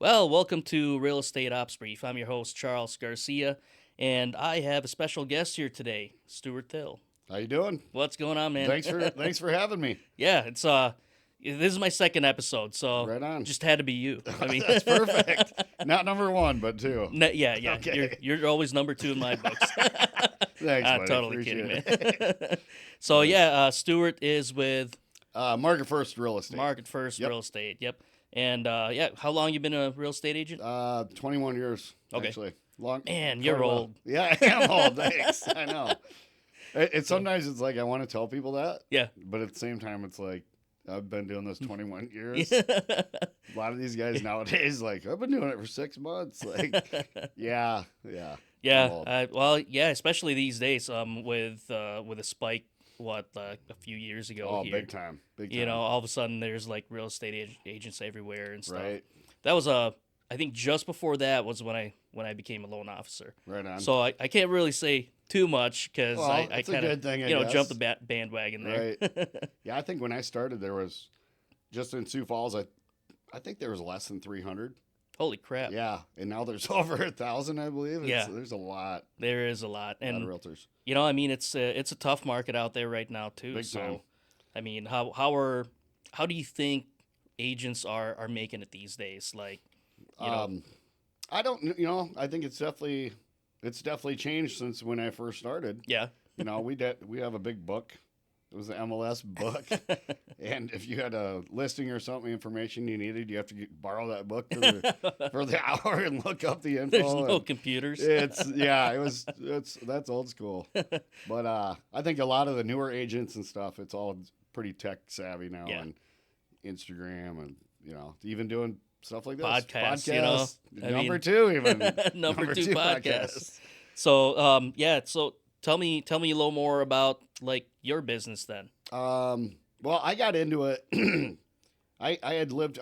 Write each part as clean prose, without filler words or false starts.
Well, welcome to Real Estate Ops Brief. I'm your host, Charles Garcia, and I have a special guest here today, Stuart Thill. How you doing? What's going on, man? Thanks for having me. Yeah, this is my second episode, so Right on. just had to be you. I mean, That's perfect. Not number one, but two. Yeah. Okay. You're always number two in my books. Thanks, I'm buddy. totally Appreciate kidding, it. man. So yeah, Stuart is with Market First Real Estate. Market First Yep. Real Estate. Yep. And yeah, how long you been a real estate agent? 21 years, Okay. actually. Long. Man, you're quite a while. old. Yeah, I am old. Thanks. I know. Sometimes it's like I want to tell people that. Yeah. But at the same time, it's like I've been doing this 21 years. A lot of these guys nowadays, like, I've been doing it for 6 months. Like, yeah. I'm old. Well, yeah, especially these days, with a spike, a few years ago Oh, here. big time. You know, all of a sudden there's like real estate agents everywhere and stuff. Right. That was I think just before that was when I became a loan officer. Right on. So I can't really say too much because Well, I it's a kind good of thing, I jumped guess. the bandwagon there. Right. Yeah, I think when I started, there was just in Sioux Falls. I think there was less than 300. Holy crap! Yeah, and now there's over 1,000, I believe. Yeah. There's a lot. There is a lot, A lot and of realtors. you know, I mean, it's a tough market out there right now too. Big so, time. I mean, how do you think agents are making it these days? Like, you know, I don't. You know, I think it's definitely changed since when I first started. yeah, You know, we have a big book. It was the MLS book, and if you had a listing or something information you needed, you have to borrow that book for the hour and look up the info. there's no and computers. That's old school. But I think a lot of the newer agents and stuff, it's all pretty tech savvy now, Yeah. and Instagram, and even doing stuff like this. Podcasts, you know? I number mean- two, even Number two podcast. So so tell me a little more about like your business then. Well, I got into it. I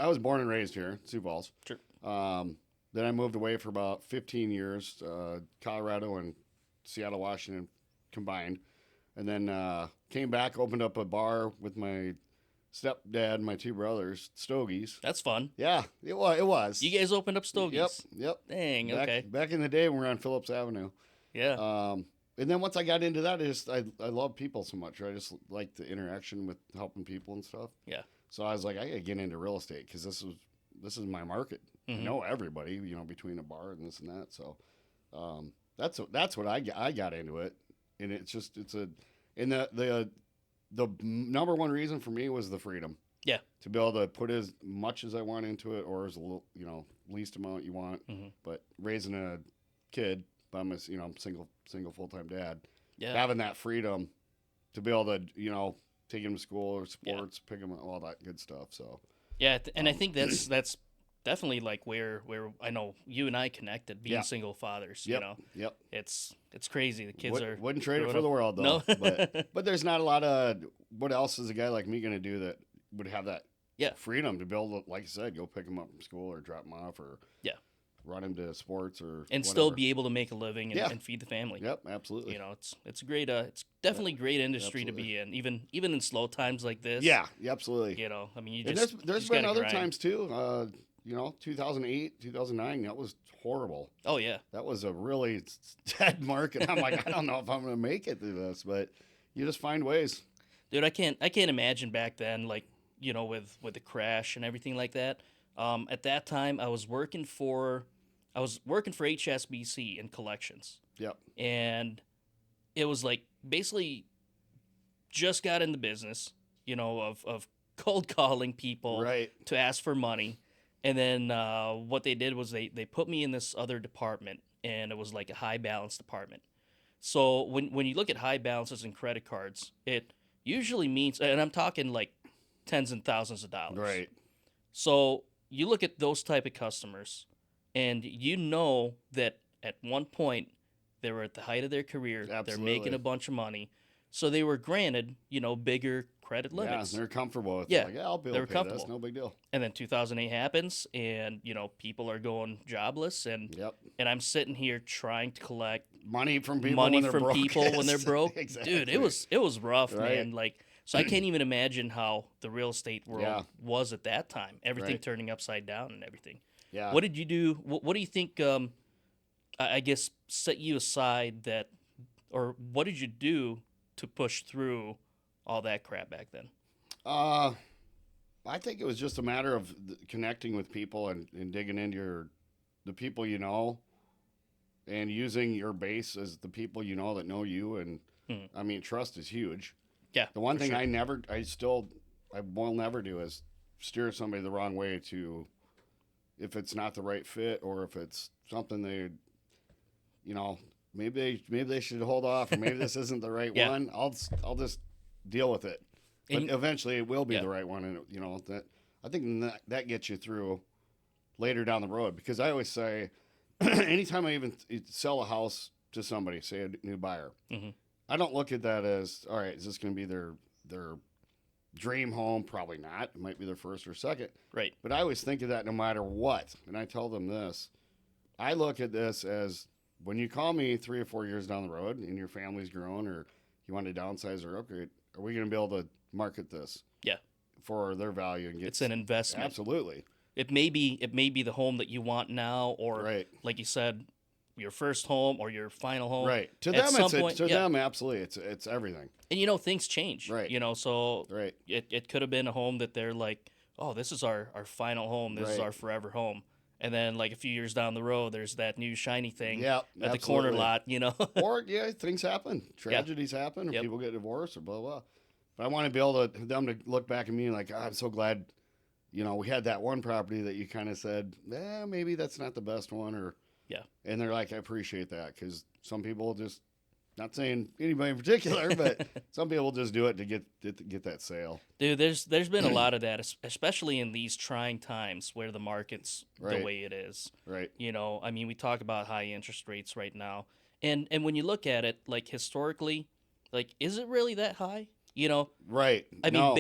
was born and raised here, Sioux Falls. Sure. Then I moved away for about 15 years, Colorado and Seattle, Washington combined. And then came back, opened up a bar with my stepdad and my two brothers, Stogies. That's fun. Yeah, it was. You guys opened up Stogies. Yep. Dang. Back, Okay. Back in the day when we were on Phillips Avenue. Yeah. And then once I got into that, I love people so much. I just like the interaction with helping people and stuff. Yeah. So I was like, I gotta get into real estate because this is my market. Mhm. I know everybody, between a bar and this and that. So that's what I got into it, and the number one reason for me was the freedom. Yeah. To be able to put as much as I want into it, or as a little, least amount you want. Mhm. But raising a kid, I'm single full-time dad. Yeah. Having that freedom to be able to, take him to school or sports, pick him all that good stuff. So Yeah. And I think that's definitely like where I know you and I connected, being Yeah. single fathers. Yep. You know, Yep. it's crazy. The kids are Wouldn't trade it growing for the up. world though. No. but there's not a lot of what else is a guy like me going to do that would have that Yeah. freedom to be able to, like I said, go pick him up from school or drop him off or Yeah. run him to sports or and still whatever. be able to make a living and, Yeah. and feed the family. Yep, absolutely. You know, it's a great it's definitely a great industry to be in, even in slow times like this. Yeah, absolutely. You know, I mean, you And just there's just been gotta other grind. times too. 2008, 2009, that was horrible. Oh yeah. That was a really dead market. I'm like, I don't know if I'm going to make it through this, but you just find ways. Dude, I can't imagine back then, like, with the crash and everything like that. At that time, I was working for HSBC in collections, Yep. and it was like basically just got in the business, of cold calling people Right. to ask for money, and then what they did was they put me in this other department, and it was like a high balance department. So when you look at high balances in credit cards, it usually means, and I'm talking like tens and thousands of dollars. Right. So you look at those type of customers, and you know that at one point they were at the height of their career. They're Absolutely. making a bunch of money. So they were granted, bigger credit limits. Yeah, they're comfortable with Yeah, it. Like, yeah, I'll be they were able to pay this. comfortable. No big deal. And then 2008 happens, and people are going jobless, and Yep. I'm sitting here trying to collect Money from people money when they're from broke. people when they're broke. Exactly. Dude, it was rough, Right. man. Like, so I can't even imagine how the real estate world Yeah. was at that time. Everything Right. turning upside down and everything. Yeah. What did you do? What do you think? I guess set you aside that, or what did you do to push through all that crap back then? Uh, I think it was just a matter of connecting with people and digging into the people you know and using your base as the people you know that know you. And Hmm. I mean, trust is huge. Yeah, The one for thing sure. I will never do is steer somebody the wrong way to if it's not the right fit or if it's something they, you know, maybe they should hold off or maybe this isn't the right Yeah, one. I'll just deal with it. But and eventually it will be yeah, the right one, and that I think that gets you through later down the road because I always say, anytime I even sell a house to somebody, say a new buyer, hmm, I don't look at that as all right. Is this going to be their dream home? Probably not. It might be their first or second. right. But I always think of that no matter what, and I tell them this. I look at this as when you call me 3 or 4 years down the road and your family's grown or you want to downsize or upgrade, are we going to be able to market this Yeah, for their value and get it's an investment. absolutely It may be the home that you want now, or right, like you said, your first home or your final home. right. To At them, some point, to yeah. them absolutely it's everything. And things change. Right, So right, it could have been a home that they're like, oh, this is our final home. This is right. our forever home. And then like a few years down the road, there's that new shiny thing Yeah, at the corner absolutely. lot. Or yeah, things happen, Yeah. tragedies happen, or Yep. people get divorced or blah blah. But I want to be able to them to look back at me and like, "Ah, I'm so glad, we had that one property that you kind of said, maybe that's not the best one, or Yeah. and they're like, I appreciate that because some people just, not saying anybody in particular, but some people just do it to get that sale. Dude, there's been a lot of that, especially in these trying times where the market's the Right, way it is. right, I mean, we talk about high interest rates right now, and when you look at it, like historically, like is it really that high? right. I mean, No,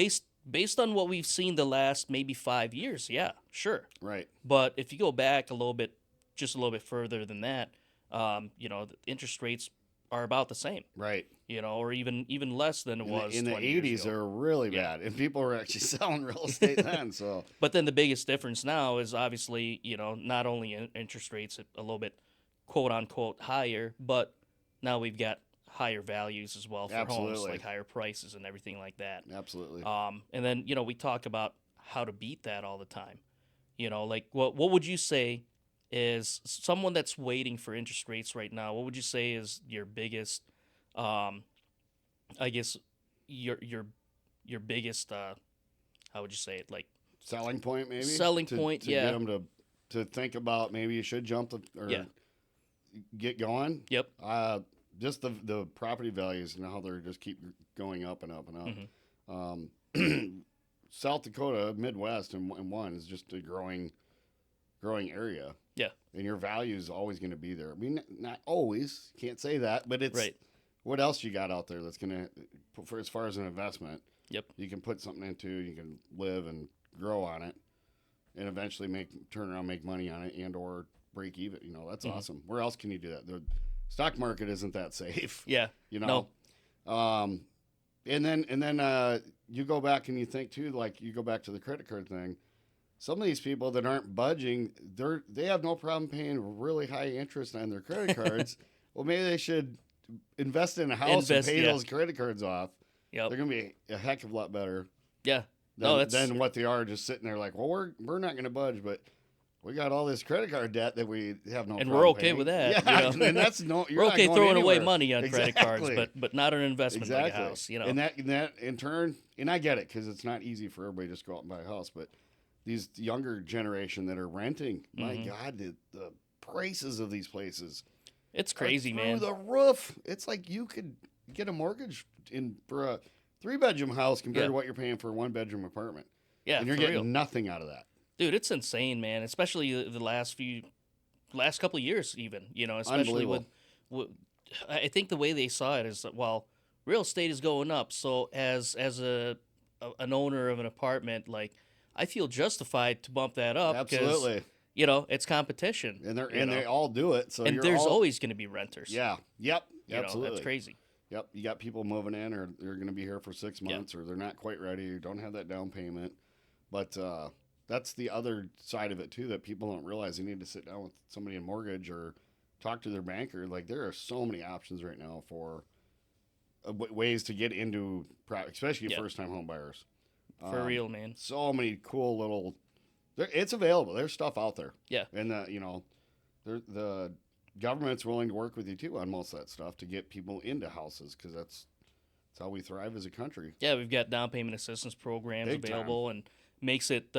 based on what we've seen the last maybe 5 years, yeah, sure. right, But if you go back a little bit, just a little bit further than that, the interest rates are about the same, right. or even less than it In the was in the 20 years '80s, they ago. were really Yeah. bad, and people were actually selling real estate then. So But then the biggest difference now is obviously, not only interest rates a little bit quote unquote higher, but now we've got higher values as well for homes, absolutely, like higher prices and everything like that. absolutely. And then, we talk about how to beat that all the time. Like what would you say is someone that's waiting for interest rates right now? What would you say is your biggest, um, I guess, your biggest, how would you say it? Like Selling point maybe selling to point? get Yeah. them to think about maybe you should jump or Yeah. get going. Yep. Just the property values and how they're just keep going up and up and Hmm. up. South Dakota, Midwest, and one is just a growing area, Yeah. and your value is always going to be there. I mean, not always, can't say that, but it's Right. what else you got out there that's going to, for as far as an investment, Yep. you can put something into, you can live and grow on it, and eventually turn around, make money on it, and or break even. That's Hmm. awesome. Where else can you do that? The stock market isn't that safe. Yeah. You No. know, um, and then you go back and you think too, like you go back to the credit card thing. Some of these people that aren't budging, they have no problem paying really high interest on their credit cards. Well, maybe they should invest in a house and Invest. pay Yeah. those credit cards off. Yep. They're gonna be a heck of a lot better Yeah. No, that's than what they are just sitting there like, well, we're not gonna budge, but we got all this credit card debt that we have no and problem we're okay paying. with that. Yeah, and that's no, you're We're not okay going throwing away anywhere. money on credit cards, Exactly. but not an investment like a Exactly. house. And that in turn, and I get it because it's not easy for everybody to just go out and buy a house, but these younger generation that are renting, my Mhm. God, the prices of these places It's are crazy, through man. the roof. It's like you could get a mortgage for a 3-bedroom house compared Yeah. to what you're paying for a 1-bedroom apartment, Yeah, and you're for getting real, nothing out of that. dude. It's insane, man. Especially the last couple of years, even. Especially Unbelievable. with I think the way they saw it is that, well, real estate is going up, so as an owner of an apartment, like I feel justified to bump that up because Absolutely. it's competition. And they all do it. So And you're there's all always going to be renters. yeah, yep, That's absolutely, crazy. yep. You got people moving in, or they're going to be here for 6 Yeah. months, or they're not quite ready, or don't have that down payment. But that's the other side of it too that people don't realize. They need to sit down with somebody in mortgage or talk to their banker. Like there are so many options right now for ways to get into, especially Yeah, first time home buyers. for real, man. So many cool little. It's available. There's stuff out there, Yeah, and the government's willing to work with you too on most of that stuff to get people into houses because that's how we thrive as a country. yeah. We've got down payment assistance programs Big time. available, and makes it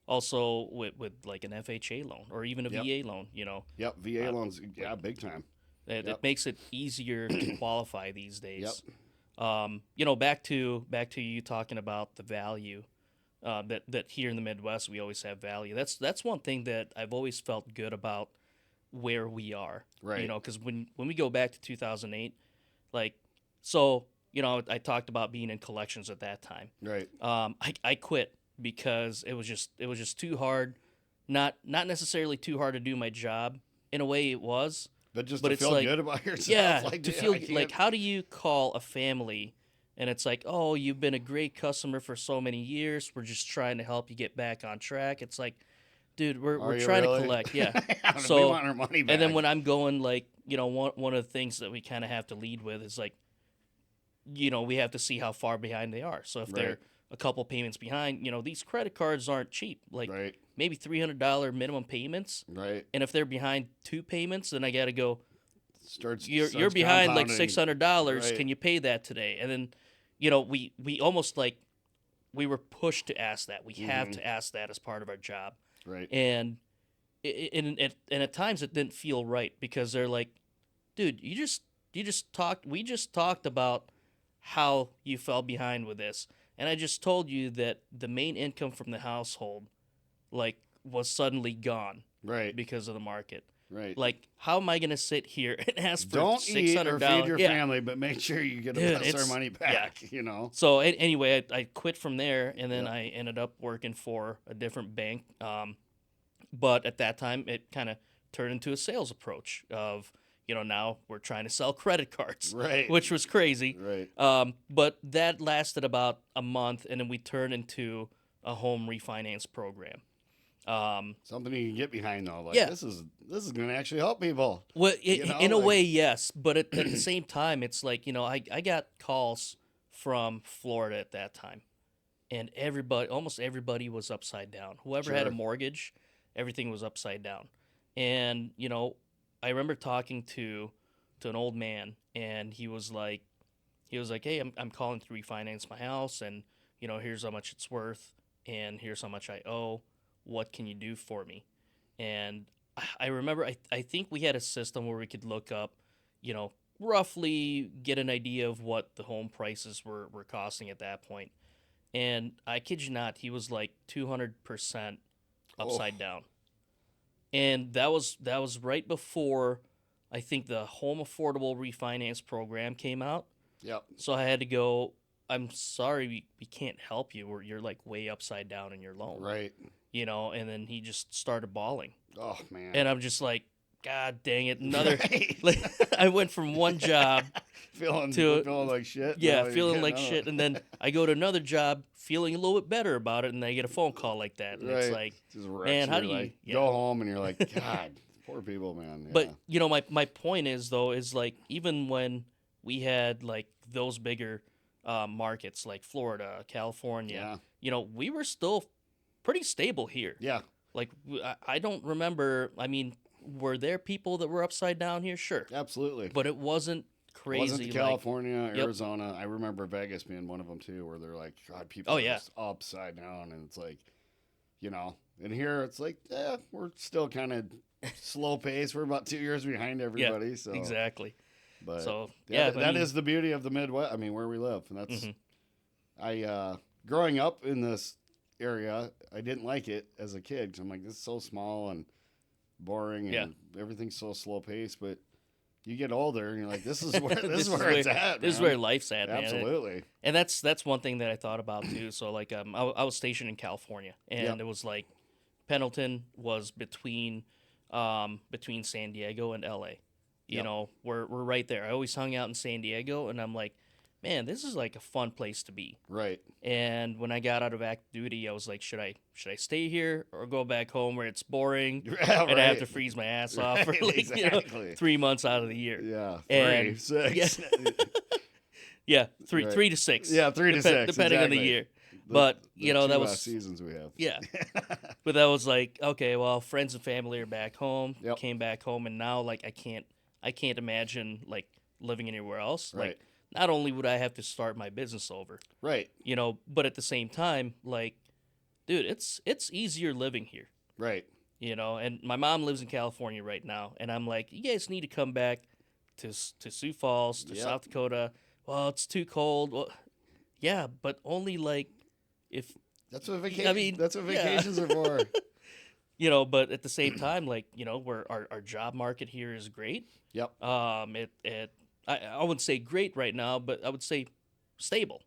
also with like an FHA loan or even a Yep. VA loan. Yep. VA Uh, loans. Yeah, big time. it Yep. makes it easier to qualify these Yep. days. Back to you talking about the value. That here in the Midwest we always have value. That's one thing that I've always felt good about where we are. Right. Because when we go back to 2008, like, so I talked about being in collections at that time. Right. I quit because it was just too hard. Not necessarily too hard to do my job. In a way, it was. But just But to it's feel like, good about yourself. yeah, Like, to dude, feel I can't- like, how do you call a family and it's like, oh, you've been a great customer for so many years. We're just trying to help you get back on track. It's like, dude, Are we're you trying really? to collect, yeah. Yeah, we So, want our money back. and then when I'm going, like, one of the things that we kind of have to lead with is like, we have to see how far behind they are. So if Right. they're a couple payments behind, these credit cards aren't cheap. Like Right. maybe $300 minimum payments. Right. And if they're behind 2 payments, then I got to go, Starts. you're behind like compounding. $600. Right. Can you pay that today? And then, we almost like we were pushed to ask that. We have Mhm. to ask that as part of our job. Right. And and at times it didn't feel right because they're like, dude, we just talked about how you fell behind with this, and I just told you that the main income from the household, like, was suddenly gone Right. because of the market. Right. Like, how am I gonna sit here and ask for Don't six eat or hundred feed dollars? your Yeah. family, but make sure you get Dude, us our it's- money back. You know. So anyway, I quit from there, and then Yep. I ended up working for a different bank. But at that time, it kind of turned into a sales approach of, now we're trying to sell credit cards, Right. which was crazy. Right. But that lasted about a month, and then we turned into a home refinance program. Something you can get behind though. Like Yeah. this is going to actually help people. Well, You know, in a like- way, yes, but at the same time, it's like, I got calls from Florida at that time, and almost everybody was upside down. Whoever had a Sure. mortgage, everything was upside down. And I remember talking to an old man, and he was like, hey, I'm calling to refinance my house, and here's how much it's worth, and here's how much I owe. What can you do for me? And I remember, I think we had a system where we could look up, roughly get an idea of what the home prices were costing at that point. And I kid you not, he was like 200% upside down. And that was right before I think the home affordable refinance program came out. Yep. So I had to go, I'm sorry, we can't help you. You're like way upside down in your loan. Right. And then he just started bawling. Oh man. And I'm just like, God dang it. Another, Right. like, I went from one job, feeling to- like shit. yeah, Now you're feeling getting like another- shit. And then I go to another job feeling a little bit better about it. And I get a phone call like that. And it's Right. like, Just wrecks man, how you, do you- like, yeah. go home and you're like, God, poor people, man. Yeah. but, my point is, though, is like, even when we had like those bigger markets like Florida, California, we were still pretty stable here. yeah. Like, I don't remember. I mean, were there people that were upside down here? Sure. Absolutely. But it wasn't crazy. Wasn't like, California, Yep. Arizona. I remember Vegas being one of them too, where they're like, God, people Oh, are yeah. just upside down, and it's like, and here it's like, we're still kind of slow pace. We're about 2 years behind everybody. So exactly. but So, yeah, yeah, that is the beauty of the Midwest. I mean, where we live, and that's Mhm. I growing up in this area, I didn't like it as a kid because I'm like, this is so small and boring, and Yeah. everything's so slow paced. But you get older, and you're like, this is where This is where it's at. This is man. where life's at, man. Absolutely. And that's one thing that I thought about too. So like, I was stationed in California, and Yep. it was like Pendleton was between San Diego and LA. You Yep. know, we're right there. I always hung out in San Diego, and I'm like, man, this is like a fun place to be. Right. And when I got out of active duty, I was like, should I stay here or go back home where it's boring Yeah, and I have to right. freeze my ass off for Right, like, 3 months out of the year? Yeah, three, And yeah, six. yeah, three Right. three to six, Yeah, 3 to 6, depending on the exactly. year. The But the that two was seasons we have. yeah. But that was like, okay, well, friends and family are back home. Yep. Came back home, and now like I can't imagine like living anywhere else. Right. Like, not only would I have to start my business over, Right. but at the same time, like, dude, it's easier living here. Right. And my mom lives in California right now, and I'm like, you guys need to come back to Sioux Falls, to Yep. South Dakota. Well, it's too cold. Well, yeah, but only like if That's what vacation. I mean, That's what yeah. vacations are for. But at the same time, like, where our job market here is great. Yep. I wouldn't say great right now, but I would say stable.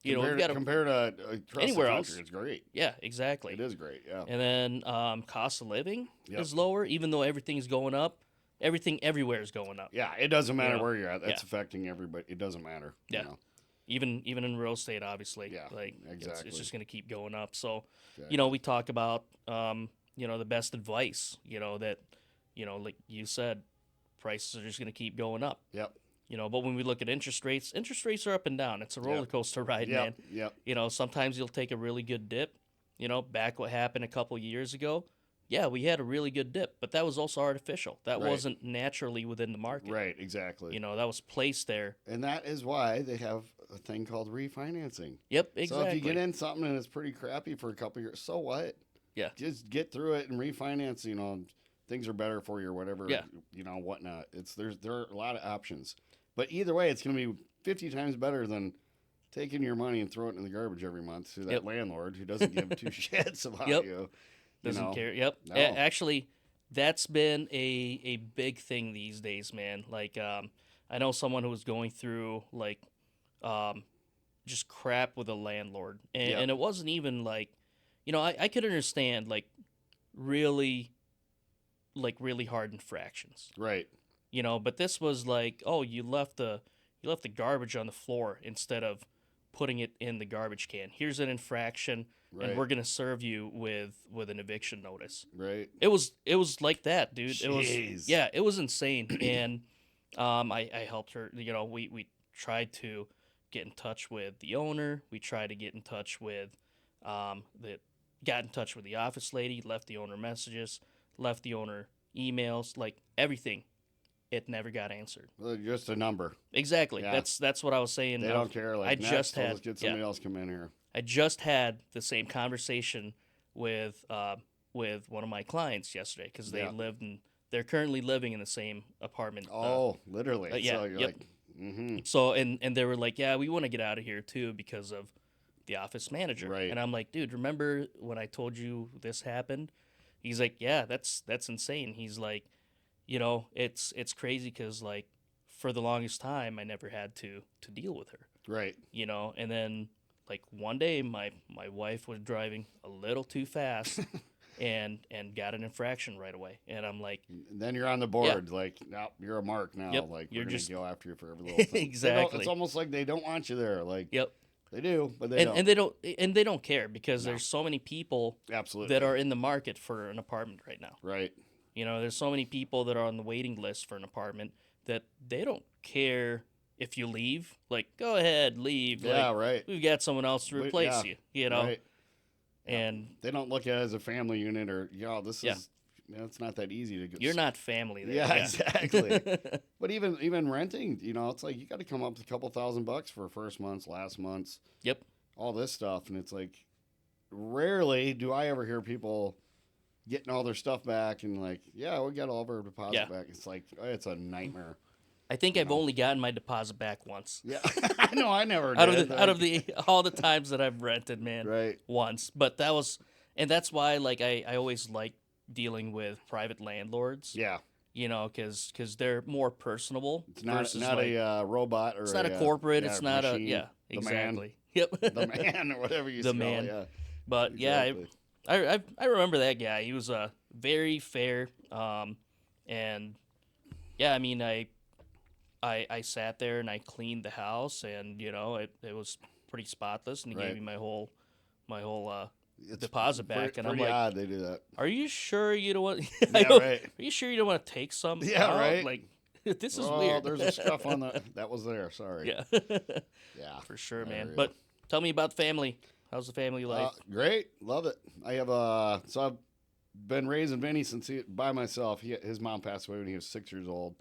We've Compared, got compared to across anywhere the else. country, it's great. yeah, exactly. It is great. Yeah. And then cost of living Yep. is lower, even though everything's going up. Everything everywhere is going up. Yeah. It doesn't matter know, where you're at. That's yeah. affecting everybody. It doesn't matter. Yeah. You know? Even in real estate, obviously. Yeah, Like, exactly. it's just going to keep going up. So, Exactly. we talk about the best advice. That like you said, prices are just going to keep going up. Yep. But when we look at interest rates are up and down. It's a roller coaster ride, man. Yep. Yep. Sometimes you'll take a really good dip. Back what happened a couple years ago. Yeah, we had a really good dip, but that was also artificial. That Right. wasn't naturally within the market. Right. Exactly. That was placed there. And that is why they have a thing called refinancing. Yep, exactly. So if you get in something and it's pretty crappy for a couple years, so what? Yeah. Just get through it and refinance. Things are better for you or whatever. Yeah. Whatnot. There are a lot of options, but either way, it's going to be 50 times better than taking your money and throwing it in the garbage every month to that Yep. landlord who doesn't give two shits about Yep. you. Doesn't care. Yep. No. Actually, that's been a big thing these days, man. Like, I know someone who was going through like just crap with a landlord, and, Yep. and it wasn't even like, I could understand like really really hard infractions, Right. but this was like, oh, you left the garbage on the floor instead of putting it in the garbage can. Here's an infraction. Right. And we're gonna serve you with an eviction notice. Right. It was like that, dude. It Jeez. was it was insane. And I helped her. We tried to get in touch with the owner. We tried to get in touch with got in touch with the office lady. Left the owner messages. Left the owner emails. Like everything. It never got answered. Well, just a number. Exactly. Yeah. That's what I was saying. They don't care. Like, I next, just we'll had just get somebody else come in here. I just had the same conversation with one of my clients yesterday because Yeah. they're currently living in the same apartment. Oh, literally. yeah, So you're yep. like, mm-hmm. So and they were like, yeah, we want to get out of here too because of the office manager. Right. And I'm like, dude, remember when I told you this happened? He's like, yeah, that's insane. He's like, it's crazy because like for the longest time I never had to deal with her. Right. And then like one day my wife was driving a little too fast and got an infraction right away, and I'm like, And then you're on the board. Like, no, you're a mark now. Yep, Like, you're we're just- going to go after you for every little thing. Exactly. It's almost like they don't want you there. Like, yep. they do, but they don't. And they don't care because No. there's so many people Absolutely. that are in the market for an apartment right now. Right. There's so many people that are on the waiting list for an apartment that they don't care if you leave. Like, go ahead, leave. Yeah, Like, right. we've got someone else to replace yeah, you. Right. And They don't look at it as a family unit or, this Yeah. is, it's not that easy to go. you're not family there. Yeah, exactly. But even renting, it's like you got to come up with a couple $1,000 for first month's, last month's, Yep. all this stuff. And it's like, rarely do I ever hear people getting all their stuff back and like, yeah, we got all of our deposit Yeah. back. It's like, it's a nightmare. I think I've only gotten my deposit back once. Yeah, I know. I never out did. of the all the times that I've rented, man. Right. Once, but that's why like I always like dealing with private landlords. Yeah, Because they're more personable. it's not versus, not like, a robot or it's not a corporate. yeah, It's not machine, a the exactly. man, Yep. the man or whatever you The call man. it. Yeah, But exactly. yeah, I remember that guy. He was very fair. And yeah, I mean I sat there and I cleaned the house, and it was pretty spotless, and he gave Right. me my whole It's deposit back, and I'm pretty like, odd they do that. "Are you sure you don't want? Yeah, right. Are you sure you don't want to take some Yeah, out? right. Like, this is Oh, weird." there's a scuff on that was there. Sorry. Yeah, Yeah, for sure, I man. hear ya. But tell me about the family. How's the family life? Great, love it. I have so I've been raising Vinny since by myself. His mom passed away when he was 6 years old.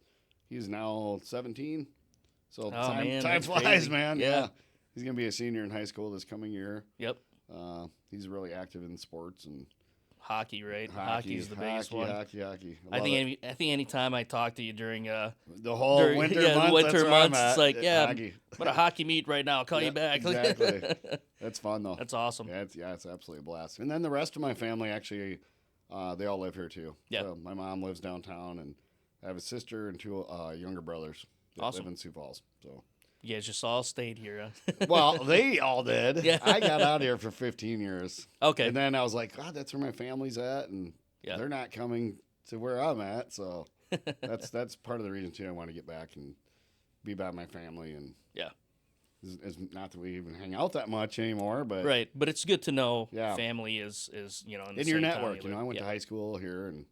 He's now 17. So Oh man, time that's flies, crazy. man. Yeah. Yeah, he's gonna be a senior in high school this coming year. Yep. He's really active in sports and Hockey, right? hockey. Hockey's the biggest one. Hockey. I Love think anytime I talk to you during the whole during winter yeah, months. winter That's where months, I'm it's at. like, yeah, Hockey. I'm at a hockey meet right now. I'll call you Yep, back. exactly. That's fun though. That's awesome. Yeah, it's absolutely a blast. And then the rest of my family actually, they all live here too. Yeah. So my mom lives downtown, and I have a sister and two younger brothers that Awesome. live in Sioux Falls. So, You guys just all stayed here. Huh? well, they all did. Yeah. I got out here for 15 years, Okay. and then I was like, God, that's where my family's at, and Yeah. they're not coming to where I'm at. So that's part of the reason too. I want to get back and be by my family, and Yeah. it's not that we even hang out that much anymore, but Right, but it's good to know Yeah. family is in the in your same town network. you live. I went to Yeah. high school here, and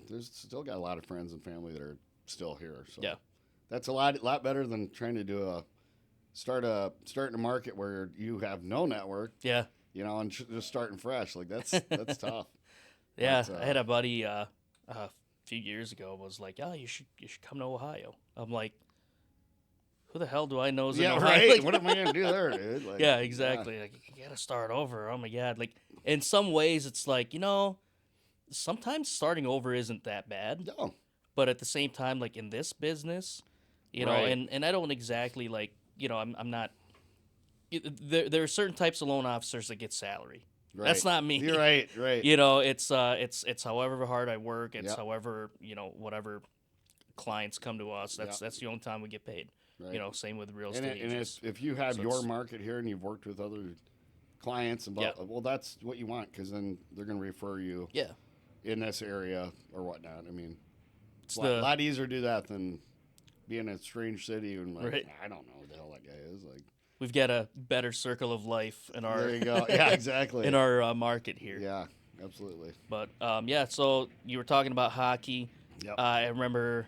there's still got a lot of friends and family that are still here. So Yeah. that's a lot better than trying to do starting a market where you have no network, Yeah. and just starting fresh. Like that's tough. Yeah. But, I had a buddy a few years ago was like, "Oh, you should come to Ohio." I'm like, "Who the hell do I know is in Yeah, Ohio?" right. Like, What am I gonna do there, dude? Like, yeah, exactly. Like, you gotta start over. Oh my god. Like, in some ways, it's like, sometimes starting over isn't that bad, No. but at the same time, like in this business, Right. and I don't exactly like, I'm not. There are certain types of loan officers that get salary. Right. That's not me. You're right. Right. It's however hard I work. It's Yep. however whatever clients come to us. That's Yep. that's the only time we get paid. Right. Same with real And, estate and agents. if you have So your it's- market here and you've worked with other clients, and Yeah. well, that's what you want, because then they're going to refer you Yeah, in this area or whatnot. I mean, it's it's a lot easier to do that than be in a strange city and like, Right. I don't know who the hell that guy is. Like, we've got a better circle of life in our there you go. Yeah, exactly. in our market here. Yeah, absolutely. But yeah, so you were talking about hockey. Yep. I remember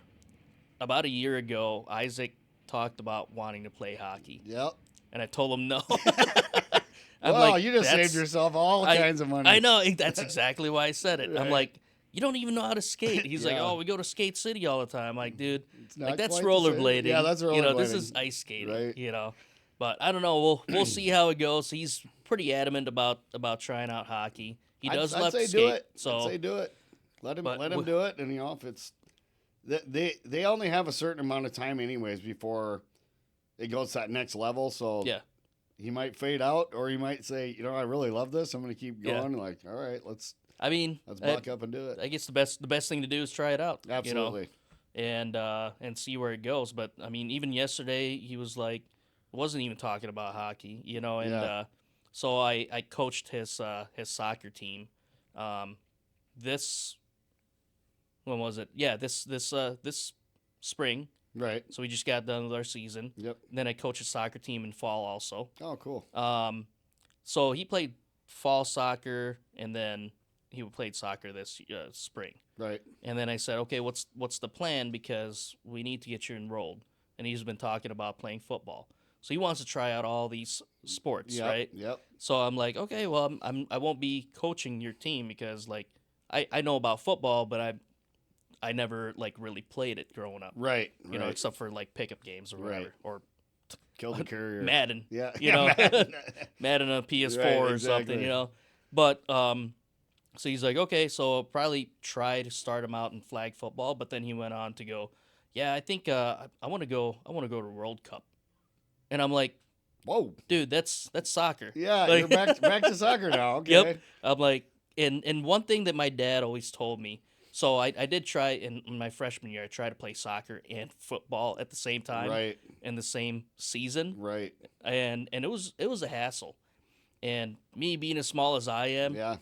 about a year ago, Isaac talked about wanting to play hockey, Yep. and I told him no. Well, you just "That's- saved yourself all kinds of money. I know. That's exactly why I said it. I'm Right. like, you don't even know how to skate. He's like, Yeah. oh, we go to Skate City all the time. I'm like, dude, It's like not that's quite the same. rollerblading. Yeah, that's rollerblading. This is ice skating. Right. But I don't know. We'll see how it goes. He's pretty adamant about trying out hockey. He does I'd love say to skate. do it. So I'd say do it. Let him But do it, and if it's they only have a certain amount of time anyways before it goes to that next level. So yeah, he might fade out, or he might say, I really love this. I'm going to keep Yeah. going. Like, all right, let's I mean, buck up and do it. I guess the best thing to do is try it out. Absolutely. And see where it goes. But I mean, even yesterday he was like, wasn't even talking about hockey, and Yeah. so I coached his soccer team. This when was it? Yeah, this spring. Right. So we just got done with our season. Yep. And then I coached a soccer team in fall also. Oh, cool. So he played fall soccer, and then he played soccer this spring. Right. And then I said, okay, what's the plan, because we need to get you enrolled. And he's been talking about playing football, so he wants to try out all these sports, Yep. right? Yep. So I'm like, okay, well, I won't be coaching your team, because like I know about football, but I never like really played it growing up, Right. except for like pickup games or whatever, Right. or Kill the courier. Madden, Yeah. Madden. Madden on PS4 Right, or something, exactly. But so he's like, okay, so I'll probably try to start him out in flag football. But then he went on to go, yeah, I think I want to go. I want to go to World Cup. And I'm like, Whoa. dude, that's soccer. Yeah. Like- You're back to soccer now. Okay. Yep. I'm like, and one thing that my dad always told me. So I did try in my freshman year. I tried to play soccer and football at the same time Right. in the same season, Right. and it was a hassle. And me being as small as I am, Yeah.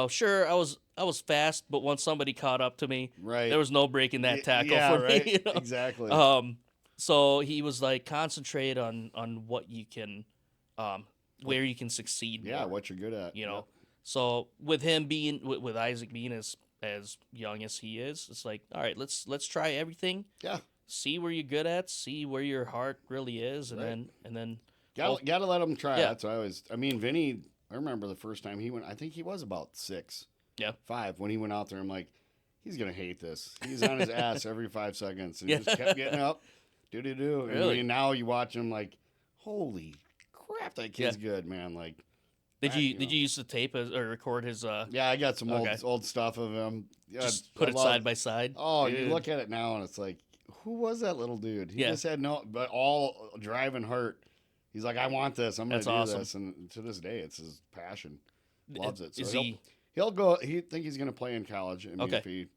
sure I was fast, but once somebody caught up to me, Right. there was no breaking that tackle Yeah, for me. right. Exactly. So he was like, concentrate on what you can, um, What? where you can succeed Yeah, more. what you're good at. You Yep. know, so with him being with Isaac being as young as he is, it's like, all right, let's try everything, Yeah. see where you're good at, see where your heart really is, and Right. then hope. Gotta let him try. Yeah, That's what I was. I mean, Vinny. I remember the first time he went. I think he was about 6, yeah, 5 when he went out there. I'm like, he's gonna hate this. He's on his ass every 5 seconds, and he yeah. just kept getting up, do. And I Really? mean, now you watch him like, holy crap, that Yeah. kid's good, man. Like, Did back, you did you use the tape or record his? Yeah, I got some Okay, old stuff of him. Yeah, just I put it love. side by side, Oh, you dude. look at it now, and it's like, who was that little dude? He Yeah, just had no, but all driving heart. He's like, I want this. I'm going that's to do awesome. this, and to this day, it's his passion. Loves it. So Is he'll he he'll go. He think he's going to play in college. I mean, okay? if he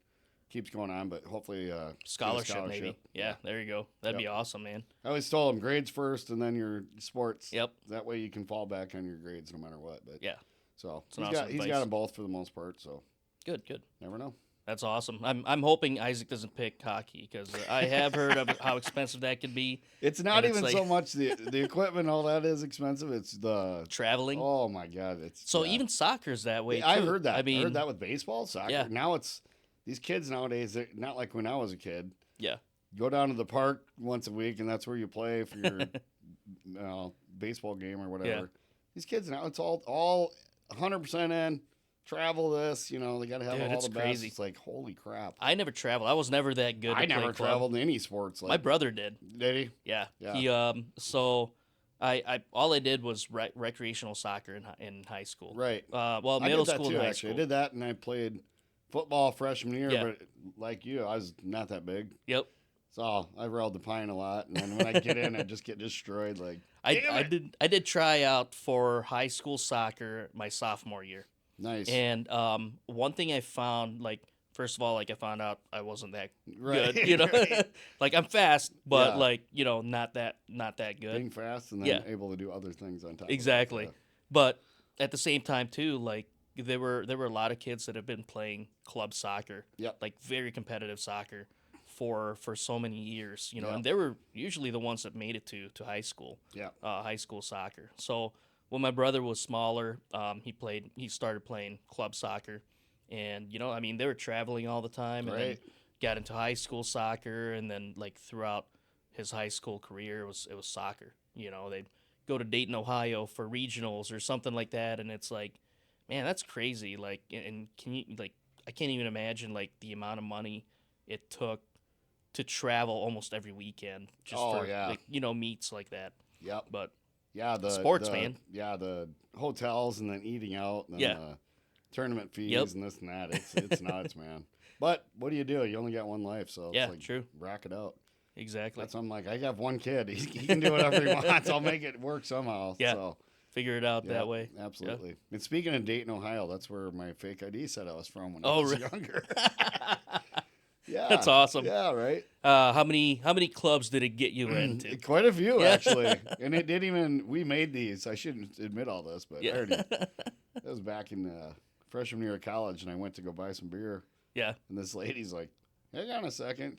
keeps going on, but hopefully get a Scholarship maybe. Yeah, there you go. That'd Yep. be awesome, man. I always told him grades first, and then your sports. Yep. That way you can fall back on your grades no matter what. But Yeah, so it's an awesome he's advice. got them both for the most part. So Good. never know. That's awesome. I'm hoping Isaac doesn't pick hockey because I have heard of how expensive that could be. It's not And it's even like- so much the equipment. All that is expensive. It's the Traveling. oh my god. It's So yeah. even soccer's that way. I too. heard that. I mean, I heard that with baseball, soccer. Yeah. Now it's these kids nowadays. They're not like when I was a kid. yeah, Go down to the park once a week, and that's where you play for your baseball game or whatever. Yeah. These kids now, it's all 100% in. Travel this, they got to have Dude, all it's the best. crazy. It's like holy crap. I never traveled. I was never that good. I to play never club. traveled in any sports. Like, My brother did. did he? Yeah. Yeah. He so I all I did was recreational soccer in high school. Right. Well, I middle did that school too. and high Actually, school. I did that, and I played football freshman year. Yeah. But like you, I was not that big. Yep. So I rode the pine a lot, and then when I get in, I just get destroyed. Like I did try out for high school soccer my sophomore year. nice, And one thing I found, like, first of all, like, I found out I wasn't that right? good, right. like, I'm fast, but Yeah. like, not that good. Being fast and then Yeah. able to do other things on top. Exactly. Of that. But at the same time too, like, there were a lot of kids that have been playing club soccer, Yep. like very competitive soccer for so many years, Yeah. and they were usually the ones that made it to high school. Yeah. High school soccer. So when my brother was smaller, he started playing club soccer, and I mean, they were traveling all the time, and then Right. got into high school soccer, and then like throughout his high school career, it was soccer. They'd go to Dayton, Ohio for regionals or something like that, and it's like, man, that's crazy. Like, and can you like, I can't even imagine like the amount of money it took to travel almost every weekend just Oh, for yeah. like, meets like that. Yep. But Yeah. The Sports, the- man. Yeah. The hotels and then eating out and then Yeah. the tournament fees Yep. and this and that. It's nuts, man. But what do? You only got one life, so it's Yeah, like true. rack it out. exactly, That's I'm like I have one kid. He can do whatever he wants. I'll make it work somehow. Yeah. So figure it out yeah, that way. Absolutely. And speaking of Dayton, Ohio, that's where my fake ID said I was from when I Oh, was really? younger. Yeah. That's awesome. Yeah, right. How many clubs did it get you into? Quite a few Yeah. actually. And it didn't even we made these. I shouldn't admit all this, but I Yeah, already that was back in freshman year of college and I went to go buy some beer yeah, and this lady's like, hang on a second.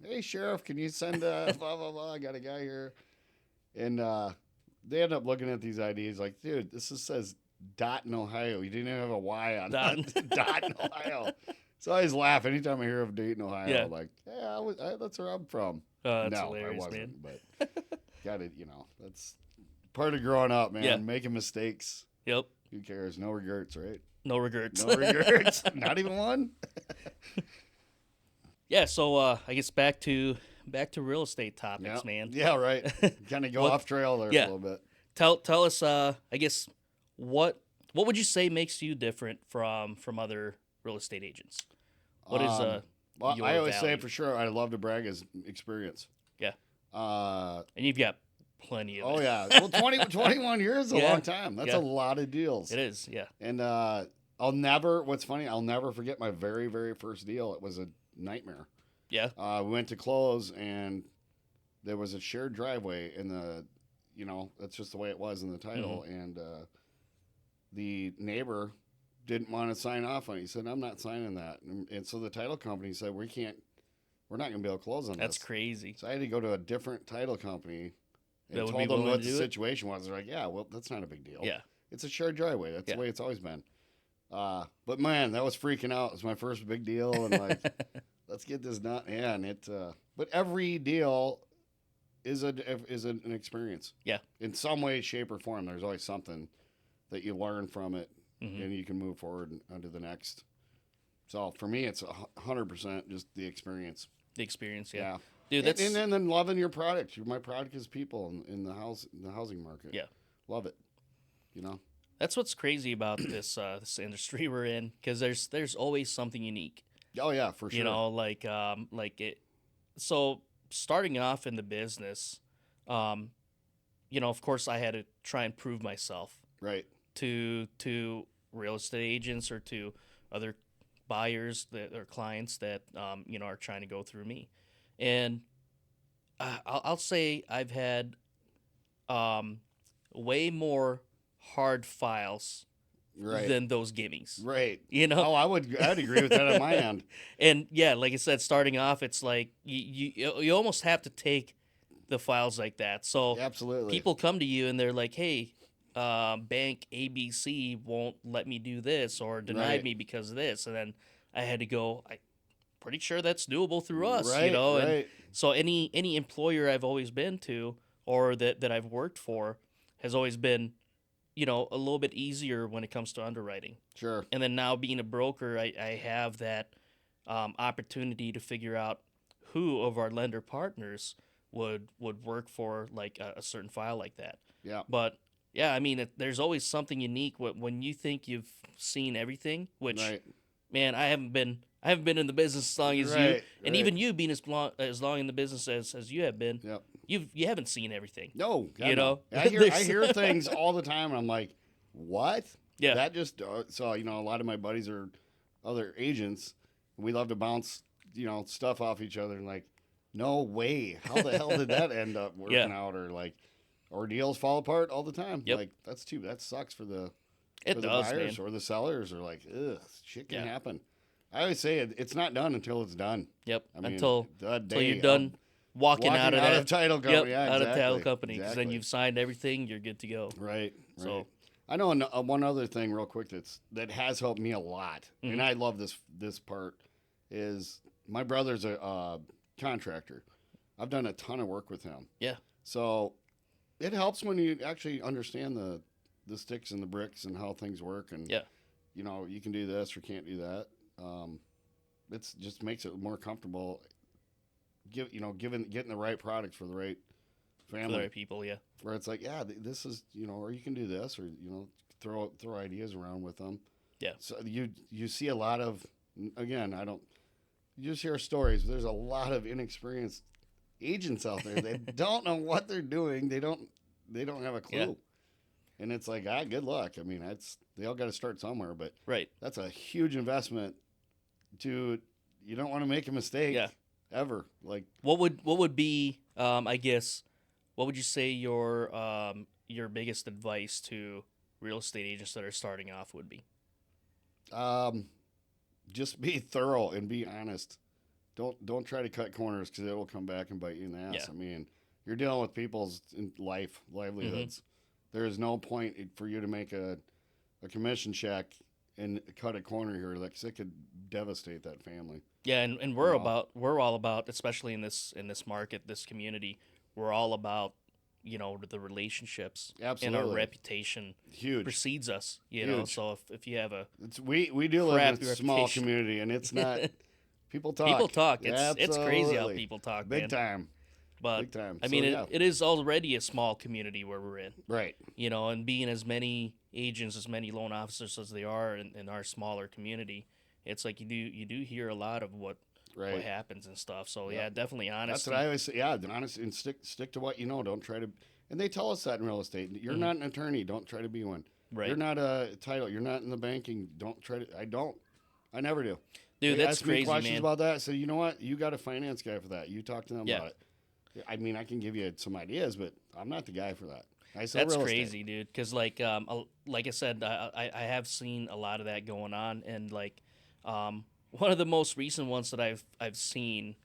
Hey sheriff, can you send blah blah blah, I got a guy here. And they end up looking at these IDs like, dude, this says Dot in Ohio. You didn't even have a Y on Dot. that. Dot in Ohio. So I always laugh anytime I hear of Dayton, Ohio. Yeah. Like, yeah, that's where I'm from. that's No, hilarious, I man. wasn't. But got it. That's part of growing up, man. Yeah. Making mistakes. Yep, Who cares? No regrets, right? no regrets. No regrets. Not even one. Yeah, so I guess back to real estate topics, Yeah. man. Yeah, right. Kind of go What- off trail there yeah. for a little bit. Tell us, I guess, what would you say makes you different from other real estate agents? What is Well, your I always say value? for sure, I love to brag is experience. Yeah. Uh, And you've got plenty of oh it. yeah. Well, 21 years is a Yeah. long time. That's Yeah. a lot of deals. It is, yeah. And what's funny, I'll never forget my very, very first deal. It was a nightmare. Yeah. We went to close and there was a shared driveway in that's just the way it was in the title. Mm-hmm. And the neighbor didn't want to sign off on it. He said, "I'm not signing that." And so the title company said, "We're not going to be able to close on That's this." crazy. So I had to go to a different title company That and would be told them willing what to the do it. situation was. They're like, "Yeah, well, that's not a big deal. Yeah. It's a shared driveway. That's Yeah. the way it's always been." But man, that was freaking out. It was my first big deal, and like, let's get this done. Yeah, and but every deal is an experience. Yeah. In some way, shape, or form. There's always something that you learn from it, Mhm. and you can move forward onto the next. So for me, it's 100% just the experience. The experience, yeah. Yeah. Dude, And then loving your product. My product is people in the housing market. Yeah. Love it. You know. that's what's crazy about this industry we're in, because there's always something unique. Oh yeah, for sure. You know, like it. So starting off in the business, um, of course, I had to try and prove myself Right. to real estate agents or to other buyers that or clients that are trying to go through me, and I'll say I've had um, way more hard files Right. than those gimmies. Right. You know, Oh, I'd agree with that on my end. and yeah, like I said, starting off, it's like you almost have to take the files like that. So Absolutely. people come to you and they're like, "Hey, bank ABC won't let me do this or denied Right. me because of this," and then I had to go. I'm pretty sure that's doable through us, Right. And Right. so any employer I've always been to or that I've worked for has always been, a little bit easier when it comes to underwriting. Sure. And then now being a broker, I have that opportunity to figure out who of our lender partners would work for like a certain file like that. Yeah. But yeah, I mean, there's always something unique when you think you've seen everything. Which, Right. man, I haven't been in the business as long as you, Right. and Right. even you being as long in the business as you have been, Yep. you haven't seen everything. No. God, You no. know? I There's- hear things all the time, and I'm like, what? Yeah. That just so a lot of my buddies are other agents. We love to bounce stuff off each other, and like, no way. How the hell did that end up working Yeah. out? Or like, or deals fall apart all the time. Yep. Like that sucks for the It for the does, buyers man. or the sellers are like, ugh, shit can Yeah. happen. I always say it's not done until it's done. Yep. I mean, until the until day you're done walking out of out that of title Yep, company. Yeah, out of title exactly. company, because then Exactly. you've signed everything. You're good to go. Right. So- I know one other thing real quick that has helped me a lot, Mhm. and I love this part is my brother's a contractor. I've done a ton of work with him. Yeah. So it helps when you actually understand the sticks and the bricks and how things work, and Yeah. you can do this or can't do that. It's just makes it more comfortable. Getting the right product for the right For family, the right people, yeah. where it's like, yeah, this is or you can do this, or throw ideas around with them. Yeah. So you see a lot of, again, you just hear stories. There's a lot of inexperienced agents out there that don't know what they're doing. They don't have a clue. Yeah. And it's like, good luck. I mean, they all got to start somewhere, but Right. that's a huge investment. You don't want to make a mistake. Yeah. Ever. Like, What would be, I guess, what would you say your biggest advice to real estate agents that are starting off would be? just be thorough and be honest. Don't try to cut corners, because it will come back and bite you in the ass. Yeah. I mean, you're dealing with people's livelihoods. There is no point for you to make a commission check and cut a corner here, like, 'cause it could devastate that family. Yeah, and we're all about, especially in this market, this community, we're all about, the relationships. And Absolutely. our reputation Huge. precedes us, know. Huge. So if you have a We do live in crappy a small reputation. community, and it's not people talk. people talk, it's crazy how Absolutely. people talk, Big man. time. But Big time. I So, mean, yeah. it is already a small community where we're in, Right. and being as many agents, as many loan officers as they are in our smaller community, it's like you do hear a lot of what Right. happens and stuff. So Yeah. yeah, definitely That's honesty. what I always say. Yeah, honest, and stick to what you know. Don't try to. And they tell us that in real estate. You're not an attorney. Don't try to be one. Right. You're not a title. You're not in the banking. Don't try to. I don't. I never do. Dude, They that's ask me crazy, questions man. about that. So you know what? You got a finance guy for that. You talk to them Yeah. about it. I mean, I can give you some ideas, but I'm not the guy for that. I sell That's real estate. crazy, dude. Because like I said, I have seen a lot of that going on, and one of the most recent ones that I've seen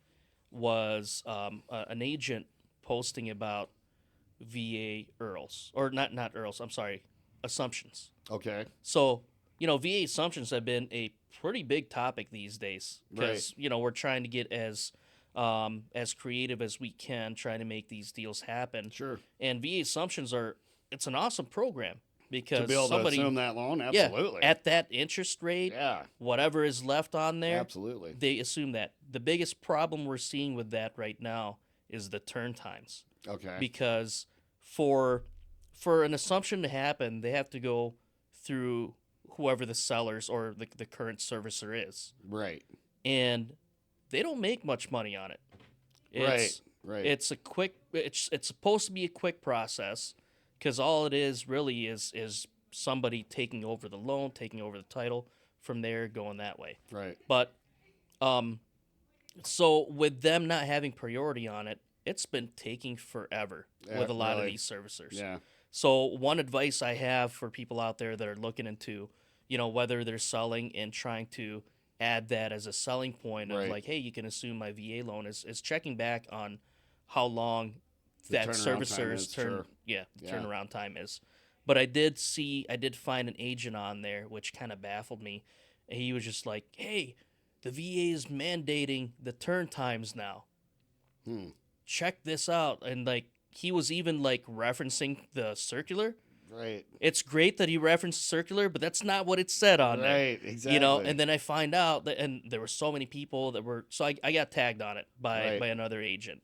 was an agent posting about VA Earls, or not Earls. I'm sorry, assumptions. Okay. So VA assumptions have been a pretty big topic these days Right. because we're trying to get as creative as we can, trying to make these deals happen. Sure. And VA assumptions it's an awesome program To be because able to somebody, assume that loan, yeah, absolutely. at that interest rate, Yeah. whatever is left on there, Absolutely. they assume that. The biggest problem we're seeing with that right now is the turn times, Okay. because for an assumption to happen, they have to go through whoever the sellers or the current servicer is, Right. and they don't make much money on it. Right. It's Right. it's a quick it's supposed to be a quick process because all it is really is somebody taking over the loan, taking over the title from there, going that way. Right. But um, so with them not having priority on it, it's been taking forever Yeah, with a lot of really. these servicers. Yeah. So one advice I have for people out there that are looking into, whether they're selling and trying to add that as a selling point of Right. like, hey, you can assume my VA loan is checking back on how long The that turnaround time servicer's is, sure. the Yeah. turnaround time is. But I did find an agent on there which kind of baffled me. And he was just like, hey, the VA is mandating the turn times now. Hmm. Check this out. And he was even referencing the circular. Right. It's great that he referenced the circular, but that's not what it said on there. Right. Exactly. And then I find out that, and there were so many people that were, so I got tagged on it by Right. another agent.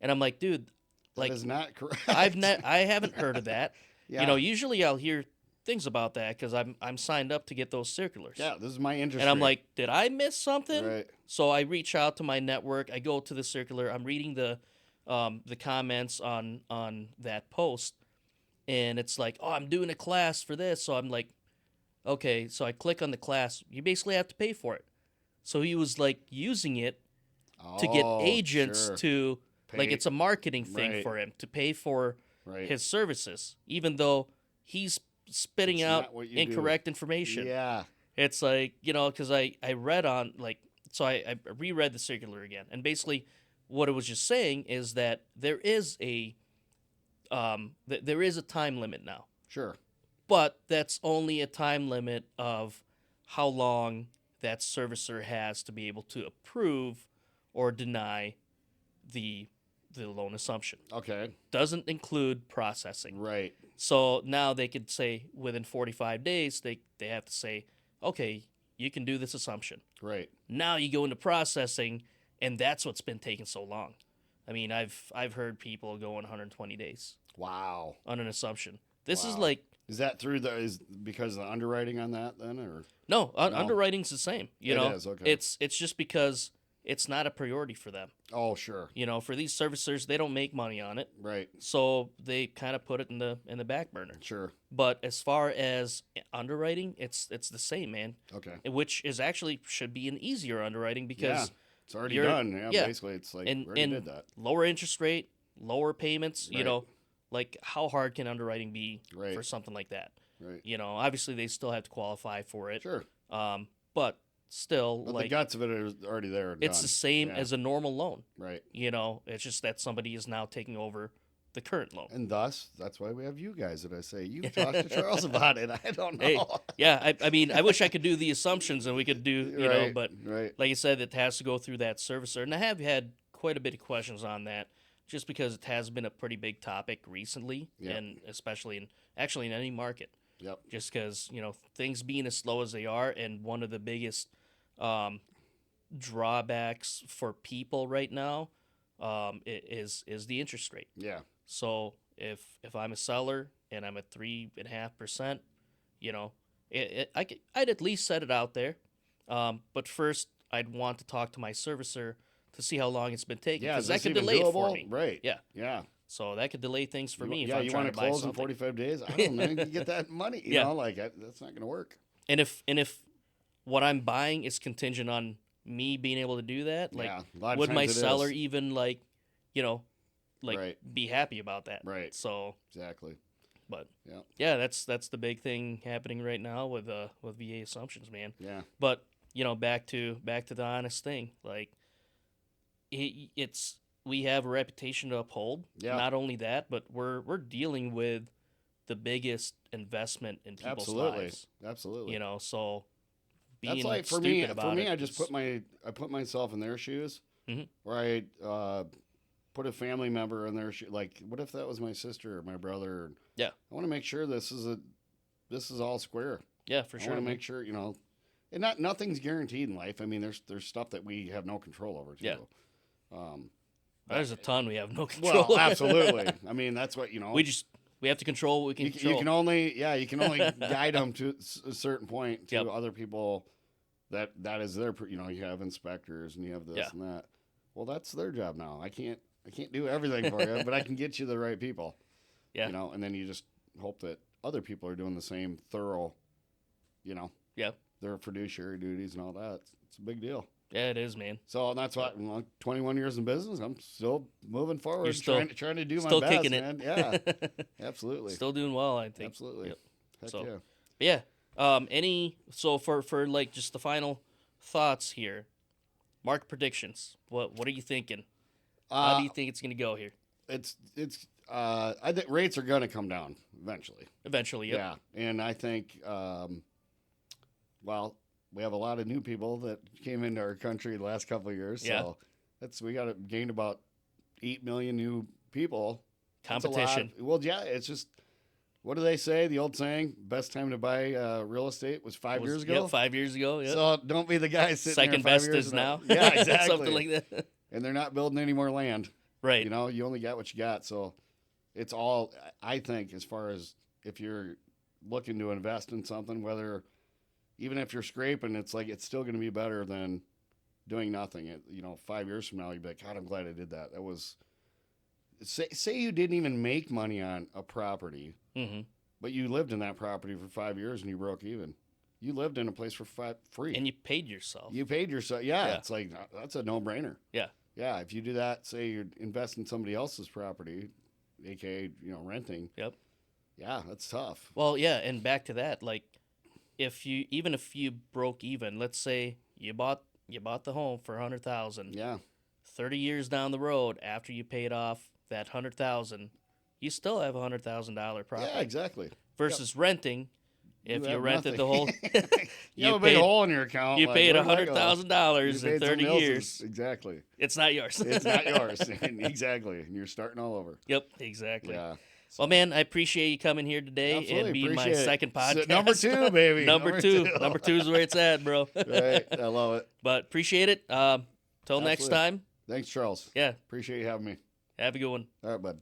And I'm like, dude, that is not correct. I haven't heard of that. Yeah. Usually I'll hear things about that because I'm signed up to get those circulars. Yeah. This is my industry. And I'm like, did I miss something? Right. So I reach out to my network. I go to the circular. I'm reading the comments on that post, and it's like, oh, I'm doing a class for this. So I'm like, okay. So I click on the class. You basically have to pay for it. So he was using it to get Oh, agents sure. to Pay. it's a marketing thing Right. for him to pay for Right. his services, even though he's spitting It's out not what you do. incorrect information. Yeah. It's because I read on so I reread the circular again, and basically what it was just saying is that there is a there is a time limit now, Sure. but that's only a time limit of how long that servicer has to be able to approve or deny the loan assumption. Okay. Doesn't include processing. Right. So now they could say within 45 days, they have to say, okay, you can do this assumption. Right. Now you go into processing, and that's what's been taking so long. I mean, I've heard people go 120 days Wow. on an assumption. This is Wow. Is that through is because of the underwriting on that then, or no, No. underwriting's the same. It is, okay. It's just because it's not a priority for them. oh sure. For these servicers, they don't make money on it, Right. so they kind of put it in the back burner. Sure. But as far as underwriting, it's the same, man. Okay. Which is actually should be an easier underwriting Yeah. because It's already you're- done. Yeah, yeah. Basically, it's like and we already and did that. lower interest rate, lower payments. Right. How hard can underwriting be Right. for something like that? Right. Obviously they still have to qualify for it. Sure. But still, But the guts of it are already there. it's done. the same Yeah. as a normal loan. Right. It's just that somebody is now taking over the current loan. And thus, that's why we have you guys that I say, you talk to Charles about it. I don't know. Hey, yeah, I mean, I wish I could do the assumptions and we could do, Right, but right. like you said, it has to go through that servicer. And I have had quite a bit of questions on that just because it has been a pretty big topic recently, Yep. and especially in any market. Yep. Just because, things being as slow as they are, and one of the biggest drawbacks for people right now is the interest rate. Yeah. So if I'm a seller and I'm at 3.5%, I'd at least set it out there. But first, I'd want to talk to my servicer to see how long it's been taking, Yeah. because Is that this could even delay it for doable? me. Right. Yeah. Yeah. So that could delay things for me if yeah. I'm You trying want to to buy close in something. 45 days? I don't know. You can get that money. You Yeah. know, that's not going to work. And if what I'm buying is contingent on me being able to do that, Yeah. A lot of would my times it seller is. even Right. be happy about that? Right. So Exactly. But Yeah. yeah, that's the big thing happening right now with VA assumptions, man. Yeah. But back to the honest thing, like it's we have a reputation to uphold. Yeah. Not only that, but we're dealing with the biggest investment in people's Absolutely. lives. Absolutely. So That's being like for me. stupid For about me, it I just is I put myself in their shoes, Mhm. where I put a family member in their shoes. Like, what if that was my sister or my brother? yeah, I want to make sure this is all square. yeah, for I sure, want to man. make sure and nothing's guaranteed in life. I mean, there's stuff that we have no control over Yeah, too. Um, but there's a ton we have no well, control. absolutely. I mean, that's what We have to control what we can You control. can only you can only guide them to a certain point to Yep. other people that is their you have inspectors and you have this Yeah. and that. Well, that's their job now. I can't do everything for you, but I can get you the right people. Yeah. And then you just hope that other people are doing the same thorough, you know, Yeah. their fiduciary duties and all that. It's a big deal. Yeah, it is, man. So that's why 21 years in business, I'm still moving forward, You're still trying to do my still best, kicking man. it. Yeah, absolutely, Still doing well, I think. absolutely. Yep. Heck So, yeah. but yeah. Any so for like just the final thoughts here. Market predictions. What are you thinking? How do you think it's gonna go here? It's I think rates are going to come down eventually. Eventually, yep. Yeah, and I think well, we have a lot of new people that came into our country the last couple of years. Yeah. So we gained about 8 million new people. That's a lot. Competition. Well, yeah, it's just what do they say? The old saying, best time to buy real estate was 5 years ago. Yep, 5 years ago. Yep. So don't be the guy sitting Second there 5 best years is and now. Yeah, exactly. Something like that. And they're not building any more land. Right. You only got what you got. So it's all, I think, as far as if you're looking to invest in something, even if you're scraping, it's still going to be better than doing nothing. 5 years from now, you'd be like, God, I'm glad I did that. That was, say you didn't even make money on a property, Mm-hmm. but you lived in that property for 5 years and you broke even. You lived in a place for free. And you paid yourself. You paid yourself. Yeah, Yeah. it's like, that's a no-brainer. Yeah. Yeah, if you do that, say you're investing in somebody else's property, aka renting. Yep. Yeah, that's tough. Well, yeah, and back to that, like if you broke even, let's say you bought the home for 100,000. Yeah, 30 years down the road after you paid off that 100,000, you still have $100,000 profit. yeah, exactly. Versus renting, if you have rented nothing. the whole, You have a big hole in your account. you like, paid where'd that go? $100,000 You in paid 30 somebody else's. years. Exactly. It's not yours. It's not yours. Exactly. And you're starting all over. Yep, exactly. Yeah. Well, man, I appreciate you coming here today Absolutely, and being my appreciate it. second So, podcast. number 2, baby. Number two. Number 2 is where it's at, bro. Right. I love it. But appreciate it. Till next Absolutely. time. Thanks, Charles. Yeah, Appreciate you having me. have a good one. All right, bud.